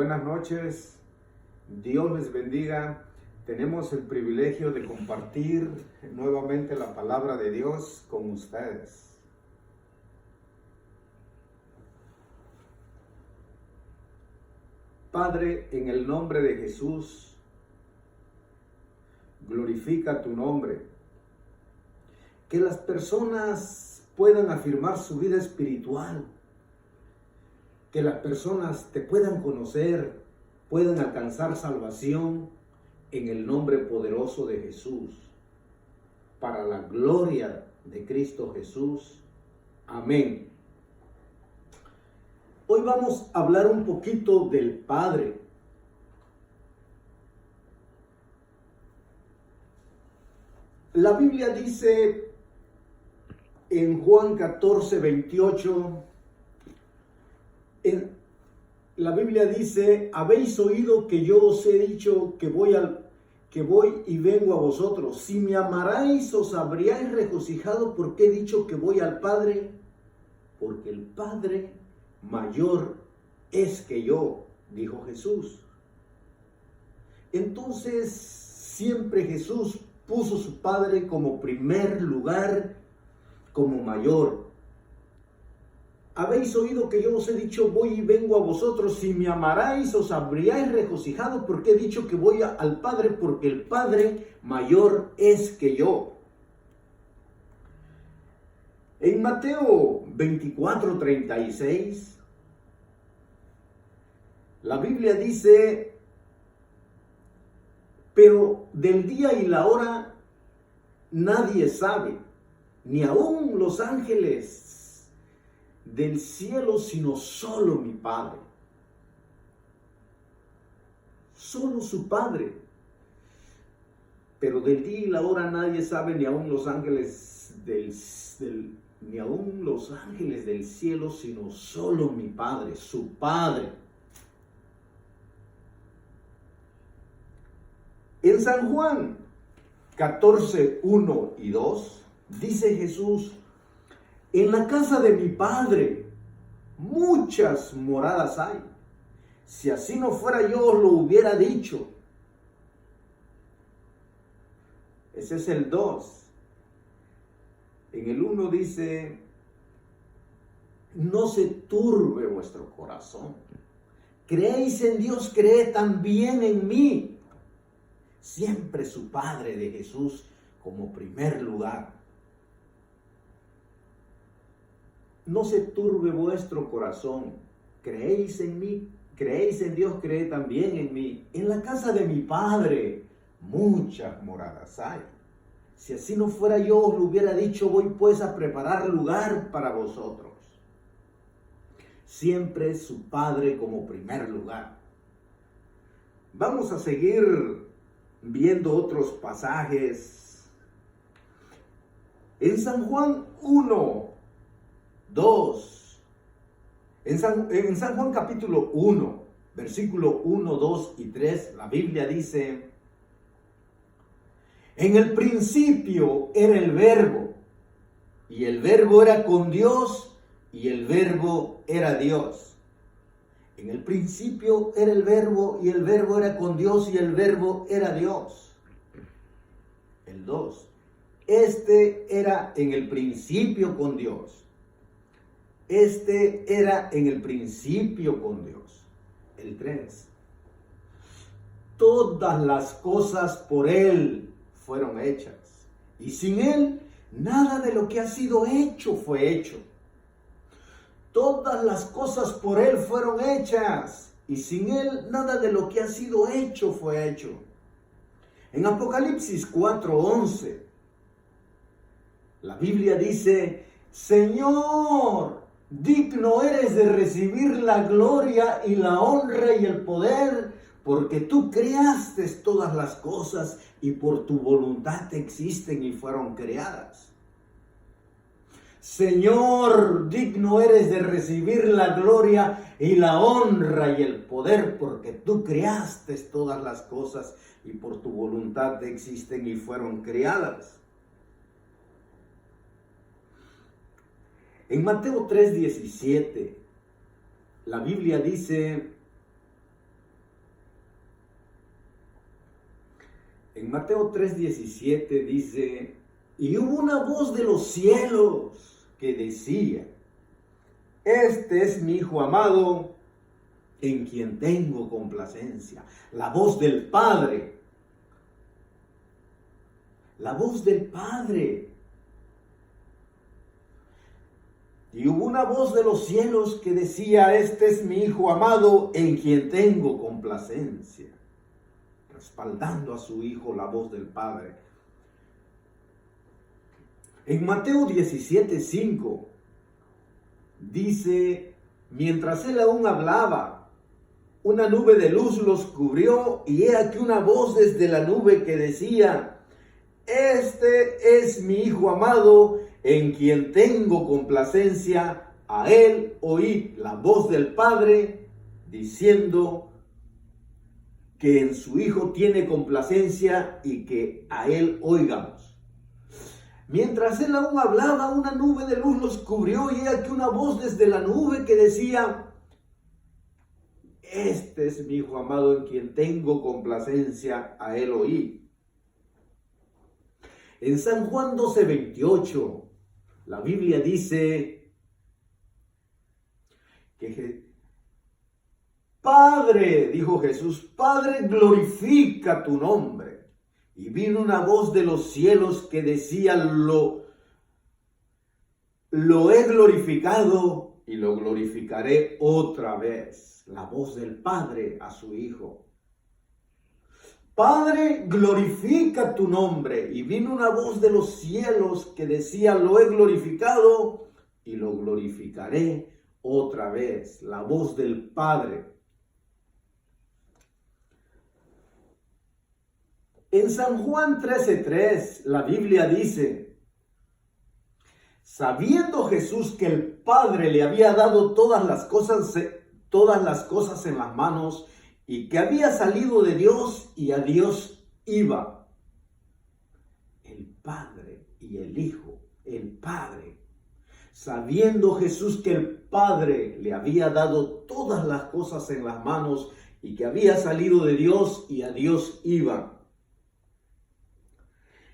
Buenas noches, Dios les bendiga. Tenemos el privilegio de compartir nuevamente la palabra de Dios con ustedes. Padre, en el nombre de Jesús, glorifica tu nombre. Que las personas puedan afirmar su vida espiritual. Que las personas te puedan conocer, puedan alcanzar salvación en el nombre poderoso de Jesús. Para la gloria de Cristo Jesús. Amén. Hoy vamos a hablar un poquito del Padre. La Biblia dice en Juan 14:28, la Biblia dice: habéis oído que yo os he dicho que voy y vengo a vosotros. Si me amarais, os habríais regocijado porque he dicho que voy al Padre, porque el Padre mayor es que yo, dijo Jesús. Entonces, siempre Jesús puso su Padre como primer lugar, como mayor. Habéis oído que yo os he dicho, voy y vengo a vosotros. Si me amarais, os habríais regocijado porque he dicho que voy al Padre, porque el Padre mayor es que yo. En Mateo 24:36, la Biblia dice: pero del día y la hora nadie sabe, ni aun los ángeles del cielo, sino solo mi Padre. Solo su Padre. Pero del día y la hora nadie sabe, ni aun los ángeles del cielo, sino solo mi Padre, su Padre. En San Juan 14:1 y 2 dice Jesús: en la casa de mi Padre muchas moradas hay. Si así no fuera, yo os lo hubiera dicho. Ese es el 2. En el 1 dice: no se turbe vuestro corazón. Creéis en Dios, creed también en mí. Siempre su Padre de Jesús como primer lugar. No se turbe vuestro corazón. Creéis en mí, creéis en Dios, creed también en mí. En la casa de mi Padre muchas moradas hay. Si así no fuera, yo os lo hubiera dicho. Voy pues a preparar lugar para vosotros. Siempre su Padre como primer lugar. Vamos a seguir viendo otros pasajes. En San Juan 1:2. En San Juan capítulo 1, versículo 1, 2 y 3, la Biblia dice: en el principio era el Verbo, y el Verbo era con Dios, y el Verbo era Dios. En el principio era el Verbo, y el Verbo era con Dios, y el Verbo era Dios. El 2. Este era en el principio con Dios. Este era en el principio con Dios. El 3. Todas las cosas por Él fueron hechas, y sin Él nada de lo que ha sido hecho fue hecho. Todas las cosas por Él fueron hechas, y sin Él nada de lo que ha sido hecho fue hecho. En Apocalipsis 4:11, la Biblia dice: Señor, digno eres de recibir la gloria y la honra y el poder, porque tú creaste todas las cosas y por tu voluntad existen y fueron creadas. Señor, digno eres de recibir la gloria y la honra y el poder, porque tú creaste todas las cosas y por tu voluntad existen y fueron creadas. En Mateo 3:17, la Biblia dice: En Mateo 3:17 dice, y hubo una voz de los cielos que decía, este es mi Hijo amado, en quien tengo complacencia. La voz del Padre. La voz del Padre. Y hubo una voz de los cielos que decía, este es mi Hijo amado, en quien tengo complacencia. Respaldando a su Hijo, la voz del Padre. En Mateo 17:5 dice, mientras él aún hablaba, una nube de luz los cubrió, y he aquí una voz desde la nube que decía, este es mi Hijo amado, en quien tengo complacencia, a él oí la voz del Padre diciendo que en su Hijo tiene complacencia y que a él oigamos. Mientras él aún hablaba, una nube de luz los cubrió, y he aquí una voz desde la nube que decía, este es mi Hijo amado, en quien tengo complacencia, a él oí. En San Juan 12:28, la Biblia dice que Padre, dijo Jesús, Padre, glorifica tu nombre. Y vino una voz de los cielos que decía, lo he glorificado y lo glorificaré otra vez. La voz del Padre a su Hijo. Padre, glorifica tu nombre. Y vino una voz de los cielos que decía, lo he glorificado y lo glorificaré otra vez. La voz del Padre. En San Juan 13:3, la Biblia dice, sabiendo Jesús que el Padre le había dado todas las cosas en las manos, y que había salido de Dios y a Dios iba. El Padre y el Hijo, el Padre. Sabiendo Jesús que el Padre le había dado todas las cosas en las manos y que había salido de Dios y a Dios iba.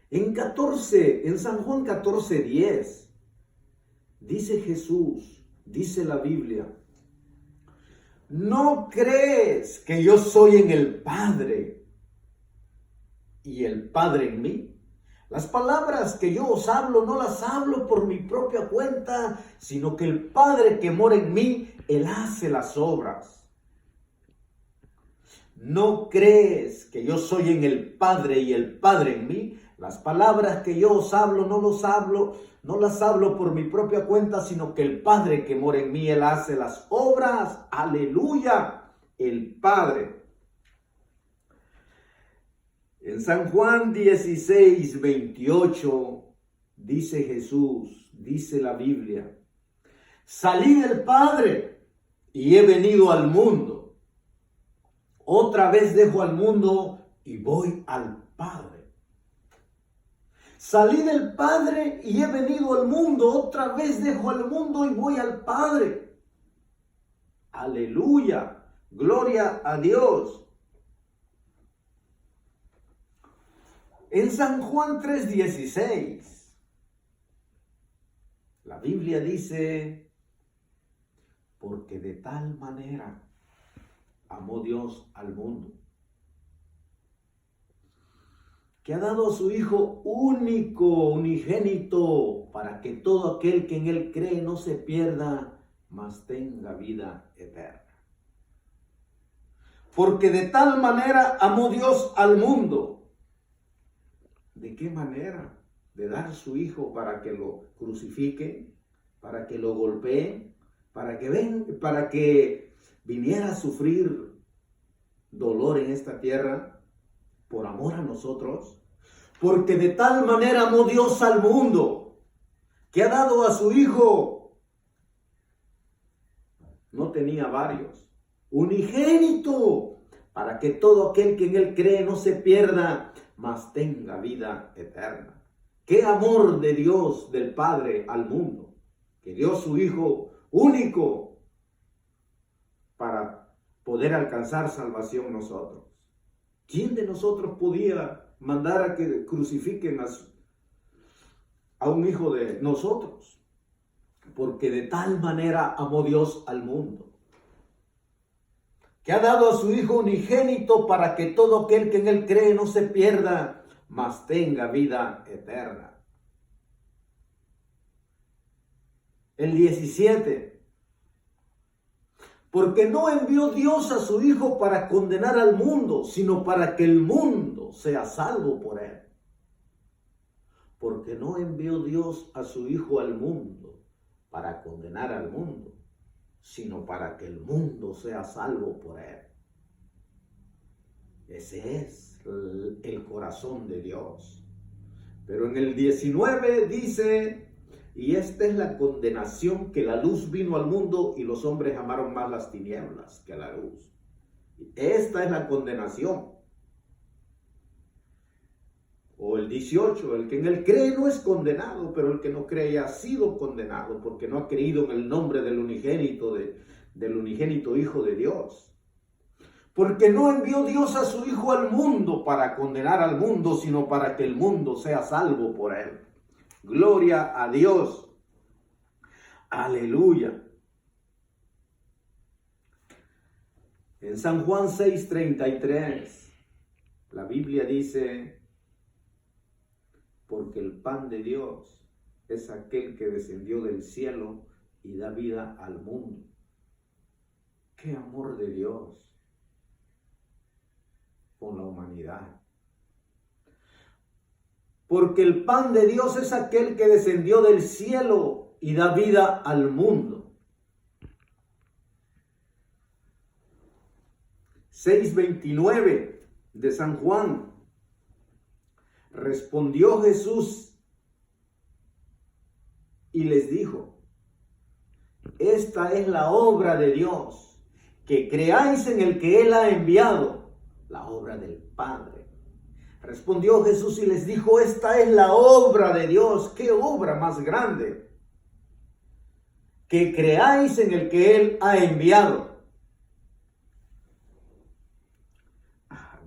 En San Juan 14:10, dice Jesús, dice la Biblia, ¿no crees que yo soy en el Padre y el Padre en mí? Las palabras que yo os hablo no las hablo por mi propia cuenta, sino que el Padre que mora en mí, Él hace las obras. ¿No crees que yo soy en el Padre y el Padre en mí? Las palabras que yo os hablo no las hablo por mi propia cuenta, sino que el Padre que mora en mí, Él hace las obras. Aleluya, el Padre. En San Juan 16:28 dice Jesús, dice la Biblia, salí del Padre y he venido al mundo. Otra vez dejo al mundo y voy al Padre. Salí del Padre y he venido al mundo. Otra vez dejo al mundo y voy al Padre. Aleluya. Gloria a Dios. En San Juan 3:16, la Biblia dice, porque de tal manera amó Dios al mundo, que ha dado a su Hijo único, unigénito, para que todo aquel que en Él cree no se pierda, mas tenga vida eterna. Porque de tal manera amó Dios al mundo. ¿De qué manera? De dar su Hijo para que lo crucifiquen, para que lo golpeen, para que viniera a sufrir dolor en esta tierra por amor a nosotros. Porque de tal manera amó Dios al mundo, que ha dado a su Hijo, no tenía varios, unigénito, para que todo aquel que en Él cree no se pierda, mas tenga vida eterna. ¡Qué amor de Dios, del Padre, al mundo! Que dio su Hijo único para poder alcanzar salvación nosotros. ¿Quién de nosotros podía mandar a que crucifiquen a un hijo de nosotros, porque de tal manera amó Dios al mundo, que ha dado a su Hijo unigénito para que todo aquel que en él cree no se pierda, mas tenga vida eterna. El 17. Porque no envió Dios a su Hijo para condenar al mundo, sino para que el mundo sea salvo por él. Porque no envió Dios a su Hijo al mundo para condenar al mundo, sino para que el mundo sea salvo por él. Ese es el corazón de Dios. Pero en el 19 dice: y esta es la condenación, que la luz vino al mundo y los hombres amaron más las tinieblas que la luz. Esta es la condenación. O el 18, el que en él cree no es condenado, pero el que no cree ya ha sido condenado, porque no ha creído en el nombre del unigénito Hijo de Dios. Porque no envió Dios a su Hijo al mundo para condenar al mundo, sino para que el mundo sea salvo por él. Gloria a Dios. Aleluya. En San Juan 6:33, la Biblia dice: porque el pan de Dios es aquel que descendió del cielo y da vida al mundo. ¡Qué amor de Dios con la humanidad! Porque el pan de Dios es aquel que descendió del cielo y da vida al mundo. 6:29 de San Juan. Respondió Jesús y les dijo: esta es la obra de Dios, que creáis en el que Él ha enviado, la obra del Padre. Respondió Jesús y les dijo: esta es la obra de Dios. ¿Qué obra más grande? Que creáis en el que Él ha enviado.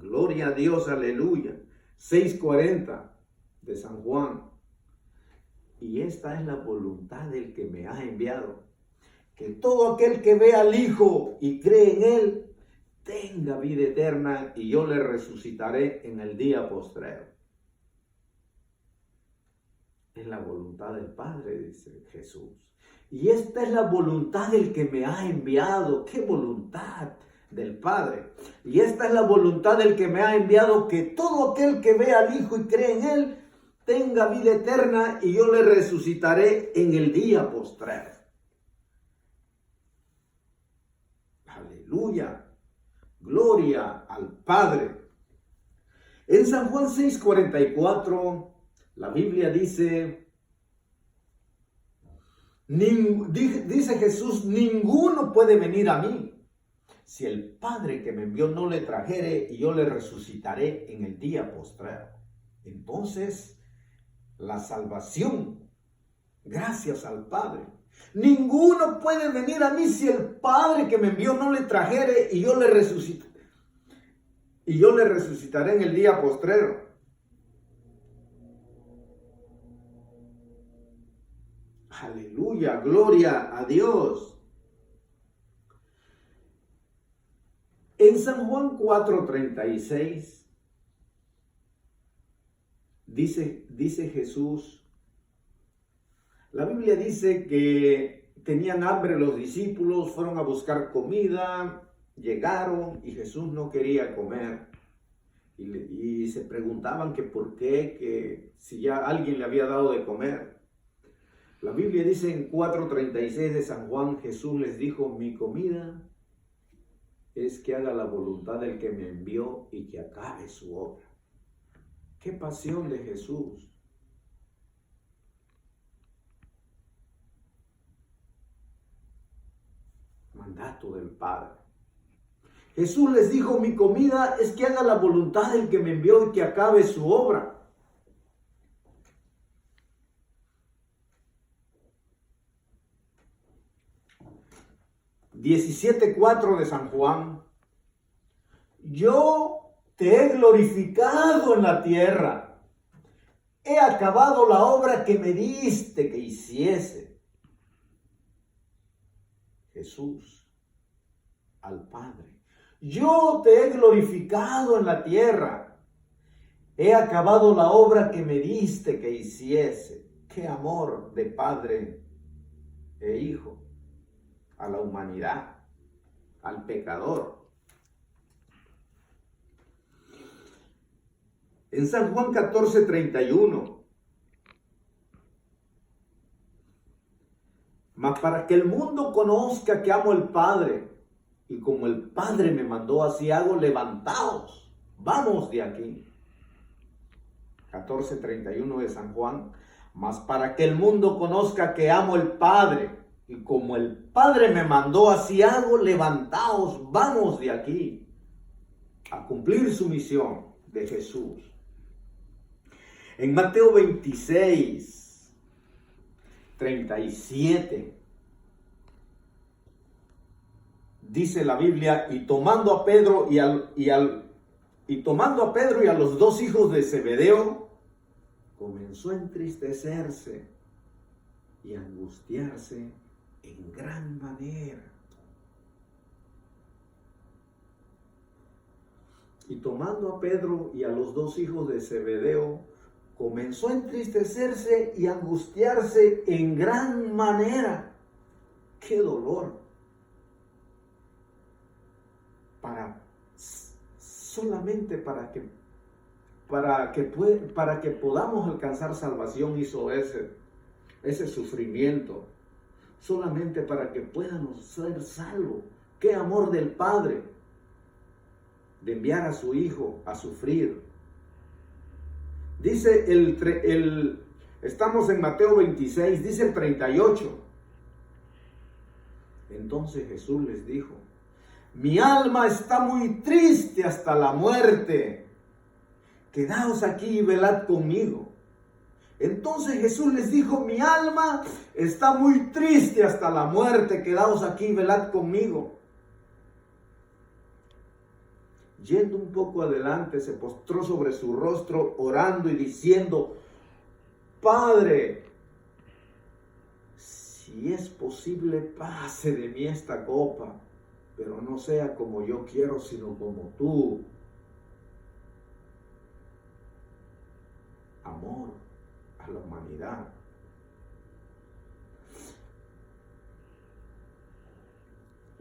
Gloria a Dios, aleluya. 6:40 de San Juan. Y esta es la voluntad del que me ha enviado, que todo aquel que ve al Hijo y cree en Él tenga vida eterna, y yo le resucitaré en el día postrero. Es la voluntad del Padre, dice Jesús. Y esta es la voluntad del que me ha enviado. ¿Qué voluntad? Del Padre. Y esta es la voluntad del que me ha enviado, que todo aquel que ve al Hijo y cree en Él tenga vida eterna, y yo le resucitaré en el día postrero. Aleluya. Gloria al Padre. En San Juan 6:44, la Biblia dice: dice Jesús: ninguno puede venir a mí si el Padre que me envió no le trajere, y yo le resucitaré en el día postrero. Entonces, la salvación, gracias al Padre. Ninguno puede venir a mí si el Padre que me envió no le trajere, y yo le resucitaré en el día postrero. Aleluya, gloria a Dios. En San Juan 4:36 dice Jesús, la Biblia dice que tenían hambre los discípulos, fueron a buscar comida, llegaron y Jesús no quería comer. Y se preguntaban que por qué, que si ya alguien le había dado de comer. La Biblia dice en 4:36 de San Juan: Jesús les dijo: mi comida es que haga la voluntad del que me envió y que acabe su obra. ¡Qué pasión de Jesús! Mandato del Padre. Jesús les dijo: mi comida es que haga la voluntad del que me envió y que acabe su obra. (17:4 de San Juan). Yo te he glorificado en la tierra. He acabado la obra que me diste que hiciese. Jesús al Padre: yo te he glorificado en la tierra. He acabado la obra que me diste que hiciese. Qué amor de Padre e Hijo a la humanidad, al pecador. En San Juan 14:31, mas para que el mundo conozca que amo al Padre, y como el Padre me mandó, así hago, levantaos, vamos de aquí. 14:31 de San Juan, mas para que el mundo conozca que amo al Padre, y como el Padre me mandó, así hago, levantaos, vamos de aquí, a cumplir su misión de Jesús. En Mateo 26:37, dice la Biblia: y tomando a Pedro y a los dos hijos de Zebedeo, comenzó a entristecerse y a angustiarse en gran manera. Y tomando a Pedro y a los dos hijos de Zebedeo, comenzó a entristecerse y a angustiarse en gran manera. ¡Qué dolor! Solamente para que podamos alcanzar salvación hizo ese sufrimiento. Solamente para que podamos ser salvos. ¡Qué amor del Padre! De enviar a su Hijo a sufrir. Dice estamos en Mateo 26, dice el 38. Entonces Jesús les dijo: mi alma está muy triste hasta la muerte. Quedaos aquí y velad conmigo. Entonces Jesús les dijo: mi alma está muy triste hasta la muerte. Quedaos aquí y velad conmigo. Yendo un poco adelante, se postró sobre su rostro, orando y diciendo: Padre, si es posible, pase de mí esta copa, pero no sea como yo quiero, sino como tú. Amor a la humanidad.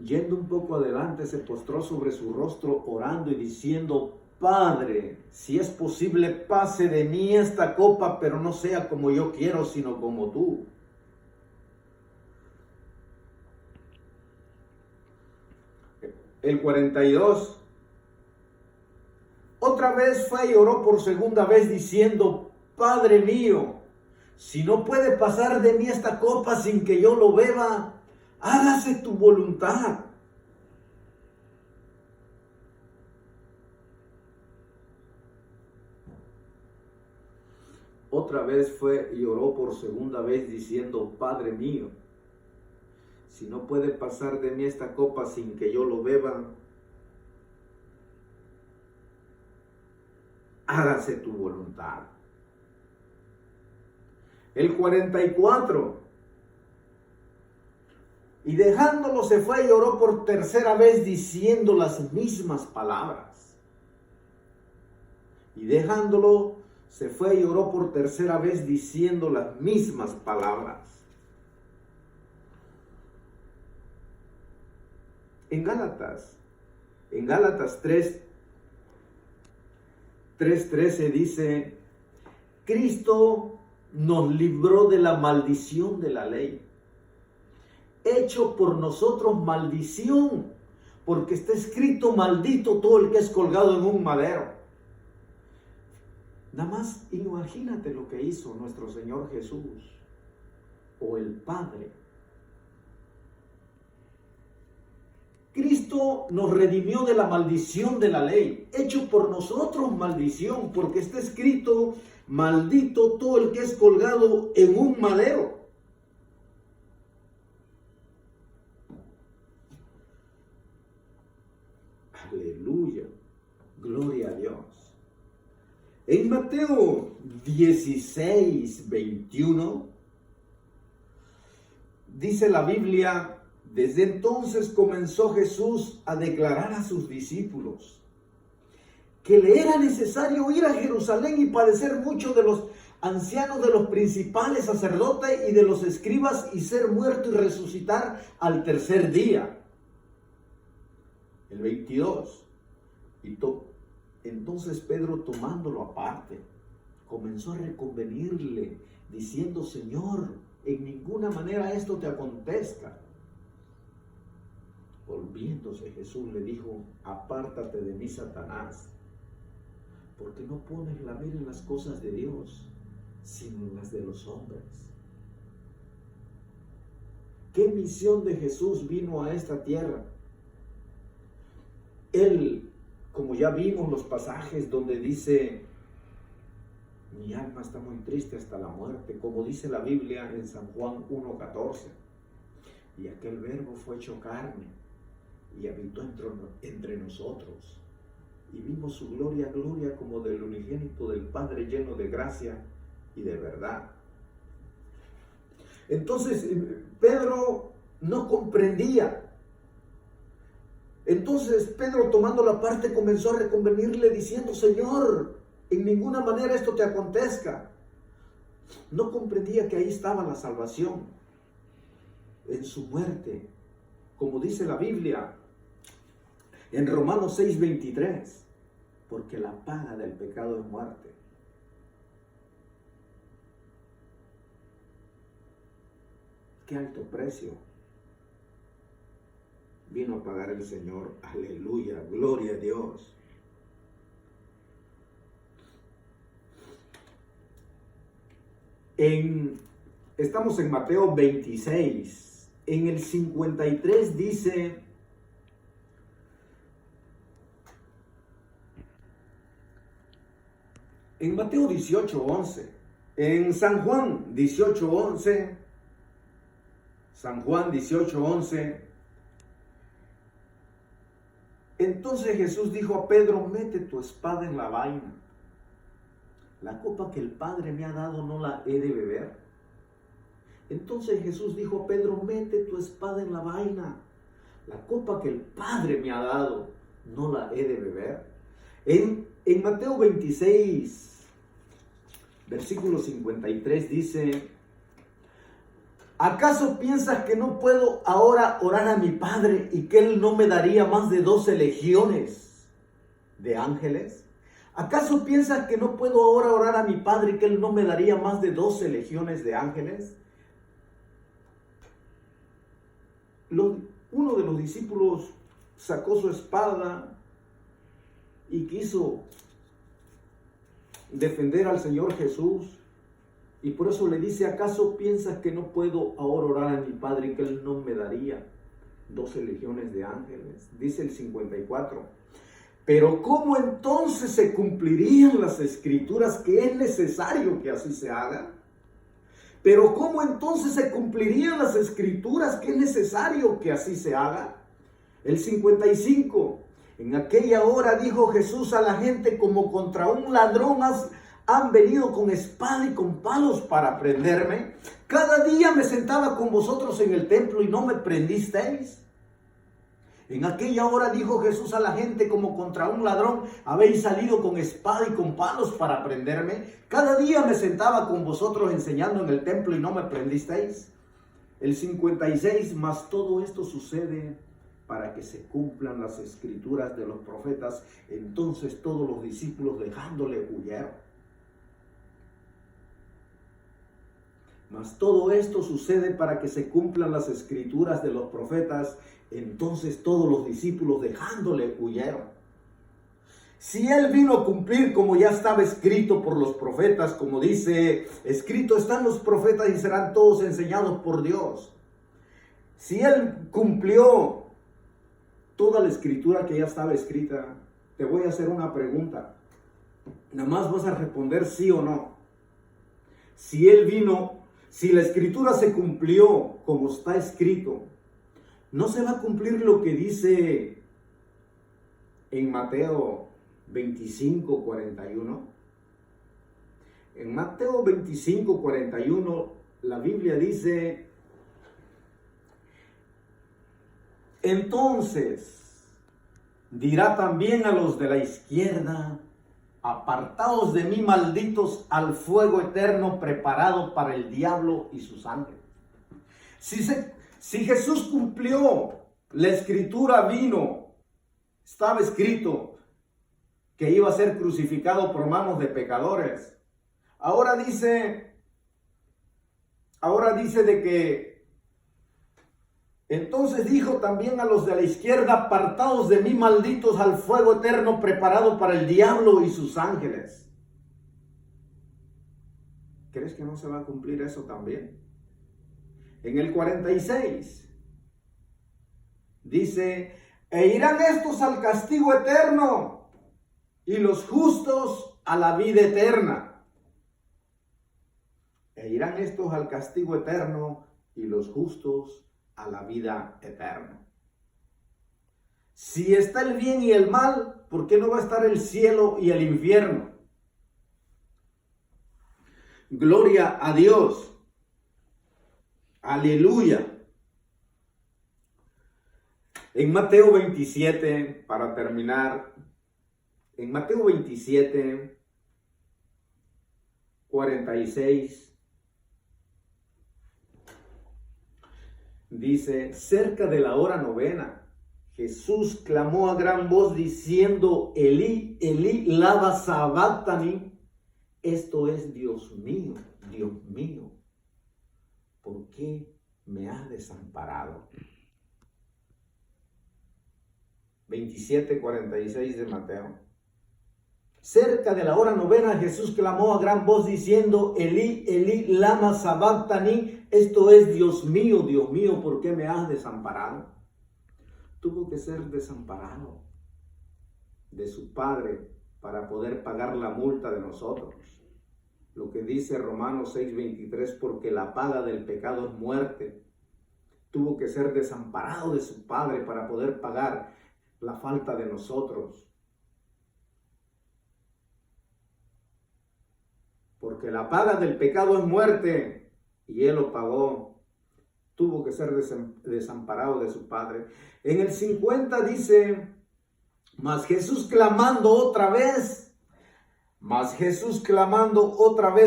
Yendo un poco adelante, se postró sobre su rostro, orando y diciendo: Padre, si es posible, pase de mí esta copa, pero no sea como yo quiero, sino como tú. El 42. Otra vez fue y oró por segunda vez diciendo: Padre mío, si no puede pasar de mí esta copa sin que yo lo beba, hágase tu voluntad. Otra vez fue y oró por segunda vez diciendo: Padre mío, si no puede pasar de mí esta copa sin que yo lo beba, hágase tu voluntad. El 44. Y dejándolo se fue y oró por tercera vez diciendo las mismas palabras. Y dejándolo se fue y oró por tercera vez diciendo las mismas palabras. En Gálatas 3:13 dice: Cristo nos libró de la maldición de la ley, hecho por nosotros maldición, porque está escrito: maldito todo el que es colgado en un madero. Nada más imagínate lo que hizo nuestro Señor Jesús o el Padre. Cristo nos redimió de la maldición de la ley, hecho por nosotros maldición, porque está escrito: maldito todo el que es colgado en un madero. Aleluya. Gloria a Dios. En Mateo 16, 21, dice la Biblia: desde entonces comenzó Jesús a declarar a sus discípulos que le era necesario ir a Jerusalén y padecer mucho de los ancianos, de los principales sacerdotes y de los escribas, y ser muerto y resucitar al tercer día. El 22. Entonces Pedro, tomándolo aparte, comenzó a reconvenirle, diciendo: Señor, en ninguna manera esto te acontezca. Volviéndose Jesús le dijo: apártate de mí, Satanás, porque no pones la mira en las cosas de Dios, sino en las de los hombres. ¿Qué misión de Jesús vino a esta tierra? Él, como ya vimos los pasajes donde dice: mi alma está muy triste hasta la muerte, como dice la Biblia en San Juan 1:14. Y aquel verbo fue hecho carne y habitó entre nosotros. Y vimos su gloria, gloria como del unigénito del Padre, lleno de gracia y de verdad. Entonces Pedro no comprendía. Entonces Pedro, tomando la parte, comenzó a reconvenirle diciendo: Señor, en ninguna manera esto te acontezca. No comprendía que ahí estaba la salvación, en su muerte, como dice la Biblia en Romanos 6:23, porque la paga del pecado es muerte. Qué alto precio vino a pagar el Señor. Aleluya, gloria a Dios. Estamos en Mateo 26. En el 53 dice: en Mateo 18:11, en San Juan 18:11, San Juan 18:11, entonces Jesús dijo a Pedro: mete tu espada en la vaina. La copa que el Padre me ha dado, ¿no la he de beber? Entonces Jesús dijo a Pedro: mete tu espada en la vaina. La copa que el Padre me ha dado, ¿no la he de beber? En Mateo 26, versículo 53 dice: ¿acaso piensas que no puedo ahora orar a mi Padre y que Él no me daría más de 12 legiones de ángeles? ¿Acaso piensas que no puedo ahora orar a mi Padre y que Él no me daría más de 12 legiones de ángeles? Uno de los discípulos sacó su espada y quiso defender al Señor Jesús. Y por eso le dice: ¿acaso piensas que no puedo ahora orar a mi Padre y que Él no me daría 12 legiones de ángeles? Dice el 54. Pero ¿cómo entonces se cumplirían las escrituras que es necesario que así se haga? Pero ¿cómo entonces se cumplirían las escrituras que es necesario que así se haga? El 55. En aquella hora dijo Jesús a la gente: como contra un ladrón han venido con espada y con palos para prenderme. Cada día me sentaba con vosotros en el templo y no me prendisteis. En aquella hora dijo Jesús a la gente: como contra un ladrón habéis salido con espada y con palos para prenderme. Cada día me sentaba con vosotros enseñando en el templo y no me prendisteis. El 56. Mas todo esto sucede para que se cumplan las escrituras de los profetas. Entonces todos los discípulos, dejándole, huyeron. Mas todo esto sucede para que se cumplan las escrituras de los profetas. Entonces todos los discípulos, dejándole, huyeron. Si Él vino a cumplir como ya estaba escrito por los profetas, como dice: escrito están los profetas y serán todos enseñados por Dios. Si Él cumplió toda la escritura que ya estaba escrita, te voy a hacer una pregunta. Nada más vas a responder sí o no. Si Él vino, si la escritura se cumplió como está escrito, ¿no se va a cumplir lo que dice en Mateo 25:41. En Mateo 25:41 la Biblia dice: entonces dirá también a los de la izquierda: apartaos de mí, malditos, al fuego eterno preparado para el diablo y sus ángeles. Si Jesús cumplió la escritura, estaba escrito que iba a ser crucificado por manos de pecadores. Ahora dice de que entonces dijo también a los de la izquierda: apartaos de mí, malditos, al fuego eterno preparado para el diablo y sus ángeles. ¿Crees que no se va a cumplir eso también? En el 46 dice: e irán estos al castigo eterno y los justos a la vida eterna. E irán estos al castigo eterno y los justos a la vida eterna. Si está el bien y el mal, ¿por qué no va a estar el cielo y el infierno? Gloria a Dios. Aleluya. En Mateo 27, para terminar, en Mateo 27, 46, dice: cerca de la hora novena, Jesús clamó a gran voz diciendo: Elí, Elí, lama sabactani. Esto es: Dios mío, ¿por qué me has desamparado? 27:46 de Mateo. Cerca de la hora novena, Jesús clamó a gran voz diciendo: Elí, Elí, lama sabactani. Esto es: Dios mío, ¿por qué me has desamparado? Tuvo que ser desamparado de su Padre para poder pagar la multa de nosotros. Lo que dice Romanos 6:23: porque la paga del pecado es muerte. Tuvo que ser desamparado de su Padre para poder pagar la falta de nosotros. Porque la paga del pecado es muerte y Él lo pagó. Tuvo que ser desamparado de su Padre. En el 50 dice: mas Jesús clamando otra vez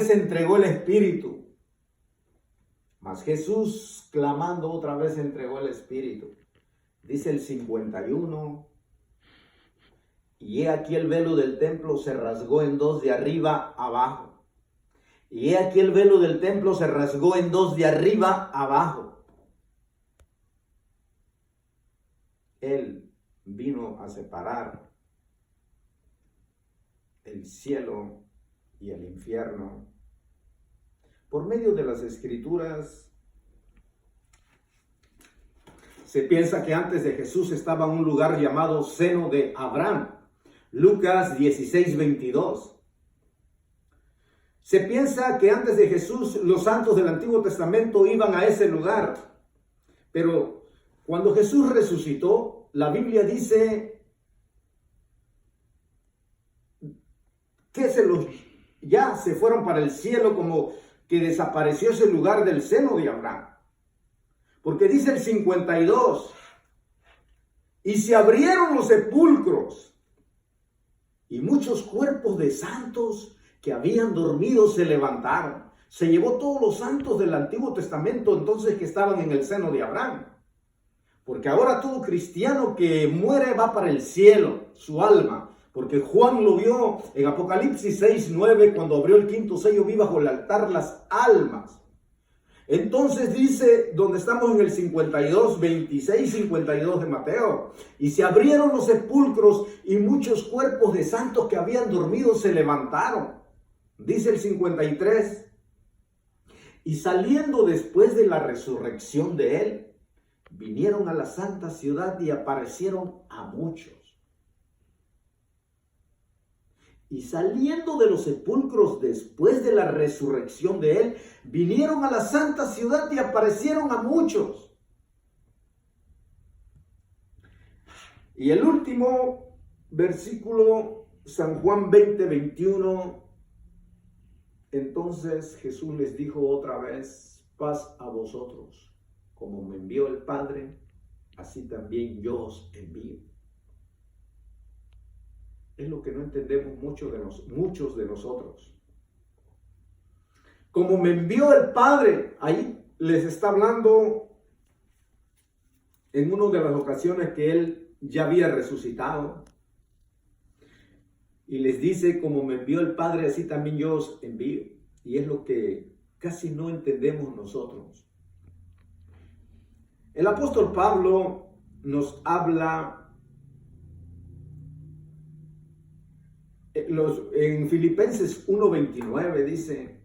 entregó el Espíritu. Mas Jesús clamando otra vez entregó el Espíritu. Dice el 51: y he aquí el velo del templo se rasgó en dos de arriba abajo. Y he aquí el velo del templo se rasgó en dos de arriba abajo. Él vino a separar el cielo y el infierno. Por medio de las Escrituras, se piensa que antes de Jesús estaba un lugar llamado seno de Abraham. Lucas 16:22. Se piensa que antes de Jesús los santos del Antiguo Testamento iban a ese lugar. Pero cuando Jesús resucitó, la Biblia dice que ya se fueron para el cielo, como que desapareció ese lugar del seno de Abraham. Porque dice el 52: y se abrieron los sepulcros, y muchos cuerpos de santos que habían dormido se levantaron. Se llevó todos los santos del Antiguo Testamento entonces que estaban en el seno de Abraham. Porque ahora todo cristiano que muere va para el cielo, su alma. Porque Juan lo vio en Apocalipsis 6:9, cuando abrió el quinto sello, vi bajo el altar las almas. Entonces dice, donde estamos en el 52, 26-52 de Mateo: y se abrieron los sepulcros y muchos cuerpos de santos que habían dormido se levantaron. Dice el 53: y saliendo después de la resurrección de él, vinieron a la santa ciudad y aparecieron a muchos. Y saliendo de los sepulcros después de la resurrección de él, vinieron a la santa ciudad y aparecieron a muchos. Y el último versículo San Juan 20, 21, entonces Jesús les dijo otra vez, paz a vosotros, como me envió el Padre, así también yo os envío. Es lo que no entendemos muchos de nosotros. Como me envió el Padre, ahí les está hablando en una de las ocasiones que Él ya había resucitado. Y les dice, como me envió el Padre, así también yo os envío. Y es lo que casi no entendemos nosotros. El apóstol Pablo nos habla en Filipenses 1:29, dice,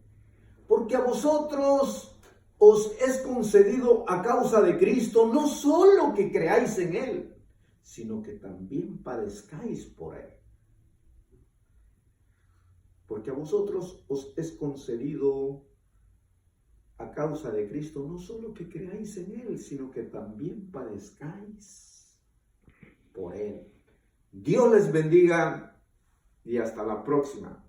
porque a vosotros os es concedido a causa de Cristo no solo que creáis en Él, sino que también padezcáis por Él. Porque a vosotros os es concedido a causa de Cristo no solo que creáis en Él, sino que también padezcáis por Él. Dios les bendiga y hasta la próxima.